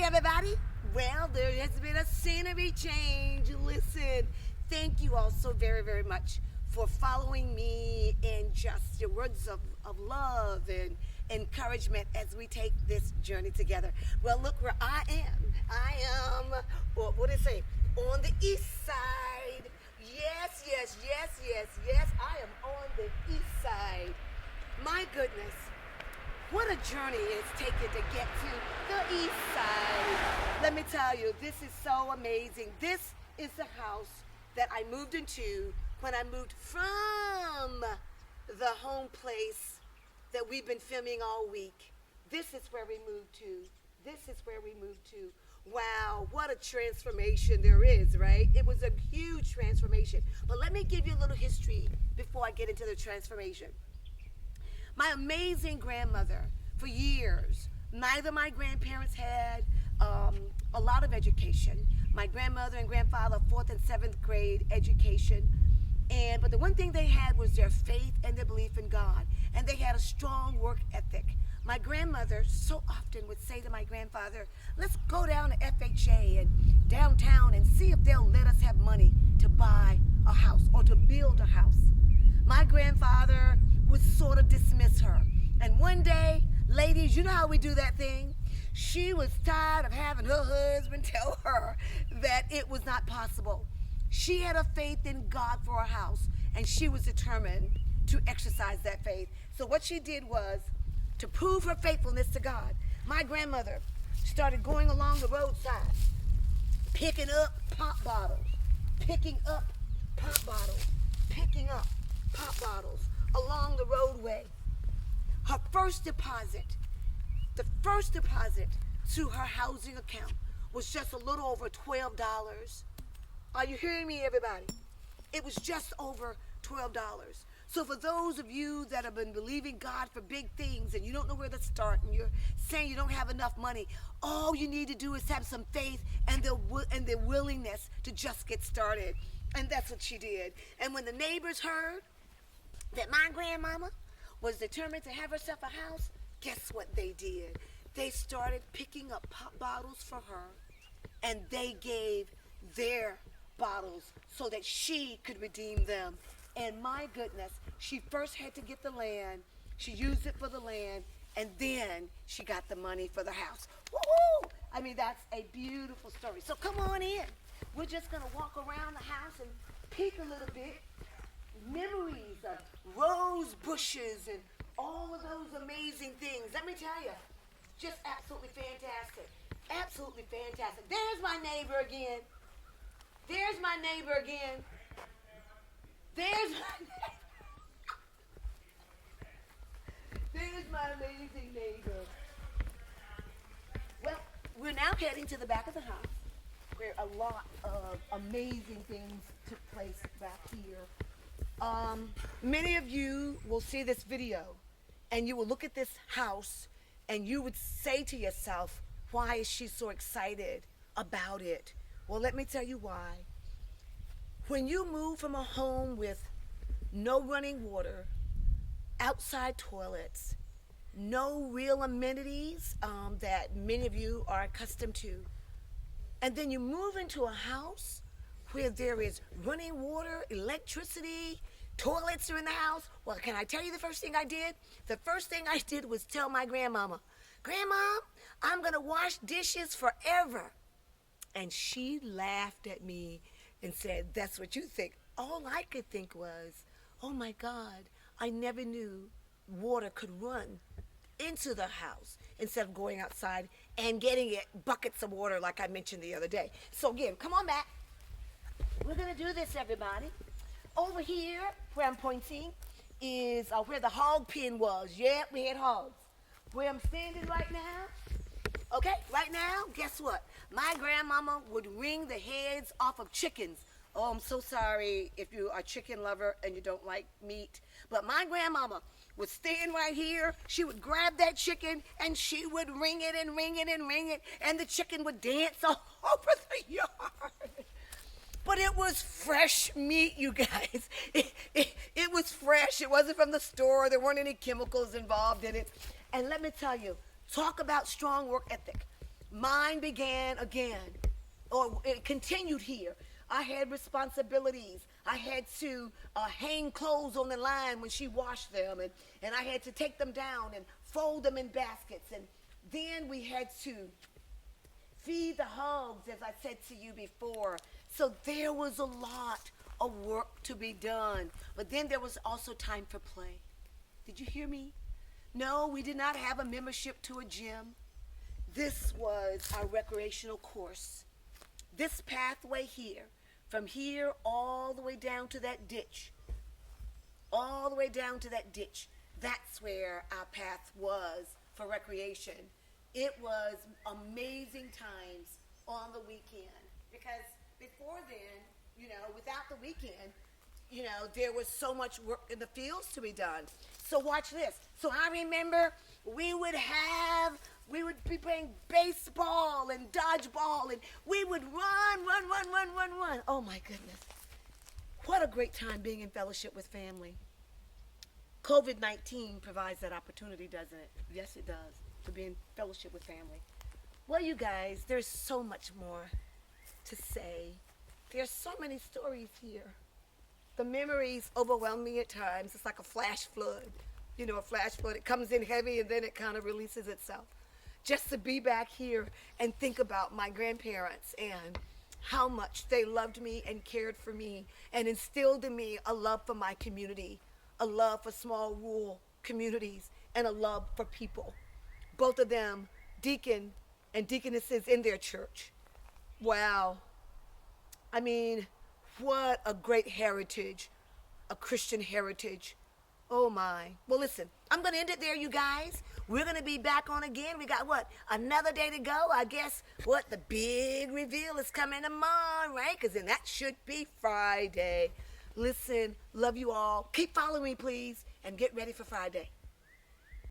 everybody. Well, there has been a scenery change. Listen, thank you all so very, very much for following me in just your words of love and encouragement as we take this journey together. Well, look where I am. I am, what did it say? On the east side. Yes, yes, yes, yes, yes. I am on the east side. My goodness. What a journey it's taken to get to the east side. Let me tell you, this is so amazing. This is the house that I moved into when I moved from the home place that we've been filming all week. This is where we moved to. This is where we moved to. Wow, what a transformation there is, right? It was a huge transformation. But let me give you a little history before I get into the transformation. My amazing grandmother, for years, neither my grandparents had a lot of education. My grandmother and grandfather, 4th and 7th grade education. But the one thing they had was their faith and their belief in God. And they had a strong work ethic. My grandmother so often would say to my grandfather, let's go down to FHA and downtown and see if they'll let us have money to buy a house or to build a house. My grandfather would sort of dismiss her. And one day, ladies, you know how we do that thing? She was tired of having her husband tell her that it was not possible. She had a faith in God for a house, and she was determined to exercise that faith. So what she did was, to prove her faithfulness to God, my grandmother started going along the roadside, picking up pop bottles, picking up pop bottles, picking up pop bottles along the roadway. Her first deposit, the first deposit to her housing account was just a little over $12. Are you hearing me, everybody? It was just over $12. So for those of you that have been believing God for big things and you don't know where to start and you're saying you don't have enough money, all you need to do is have some faith and the willingness to just get started. And that's what she did. And when the neighbors heard that my grandmama was determined to have herself a house, guess what they did? They started picking up pop bottles for her, and they gave their bottles so that she could redeem them. And my goodness, she first had to get the land, she used it for the land, and then she got the money for the house. Woo-hoo! I mean, that's a beautiful story. So come on in. We're just gonna walk around the house and peek a little bit. Memories of rose bushes and all of those amazing things. Let me tell you, just absolutely fantastic. Absolutely fantastic. There's my neighbor again. There's my neighbor again. There's my neighbor. There's my amazing neighbor. Well, we're now heading to the back of the house where a lot of amazing things took place back here. Many of you will see this video and you will look at this house and you would say to yourself, why is she so excited about it? Well, let me tell you why. When you move from a home with no running water, outside toilets, no real amenities that many of you are accustomed to, and then you move into a house where there is running water, electricity, toilets are in the house. Well, can I tell you the first thing I did? The first thing I did was tell my grandmama, Grandma, I'm gonna wash dishes forever. And she laughed at me and said, that's what you think. All I could think was, oh my God, I never knew water could run into the house instead of going outside and getting it buckets of water like I mentioned the other day. So again, come on back. We're gonna do this, everybody. Over here, where I'm pointing, is where the hog pen was. Yeah, we had hogs. Where I'm standing right now, okay, right now, guess what? My grandmama would wring the heads off of chickens. Oh, I'm so sorry if you are a chicken lover and you don't like meat. But my grandmama would stand right here. She would grab that chicken and she would wring it and wring it and wring it. And the chicken would dance all over the yard. But it was fresh meat, you guys. It was fresh. It wasn't from the store. There weren't any chemicals involved in it. And let me tell you, talk about strong work ethic. mine began again, or it continued here. I had responsibilities. I had to hang clothes on the line when she washed them, and I had to take them down and fold them in baskets. And then we had to feed the hogs, as I said to you before. So there was a lot of work to be done. But then there was also time for play. Did you hear me? No, we did not have a membership to a gym. This was our recreational course. This pathway here, from here all the way down to that ditch, all the way down to that ditch, that's where our path was for recreation. It was amazing times on the weekend, because before then, without the weekend, there was so much work in the fields to be done. So watch this. So I remember we would be playing baseball and dodgeball, and we would run. Oh my goodness. What a great time being in fellowship with family. COVID-19 provides that opportunity, doesn't it? Yes, it does, to be in fellowship with family. Well, you guys, there's so much more to say. There's so many stories here. The memories overwhelm me at times. It's like a flash flood. A flash flood. It comes in heavy and then it kind of releases itself. Just to be back here and think about my grandparents and how much they loved me and cared for me and instilled in me a love for my community, a love for small rural communities, and a love for people. Both of them, deacon and deaconesses in their church. Wow. I mean, what a great heritage, a Christian heritage. Oh my. Well, listen, I'm going to end it there, you guys. We're going to be back on again. We got another day to go. I guess the big reveal is coming tomorrow, right? Because then that should be Friday. Listen, love you all. Keep following me, please, and get ready for Friday.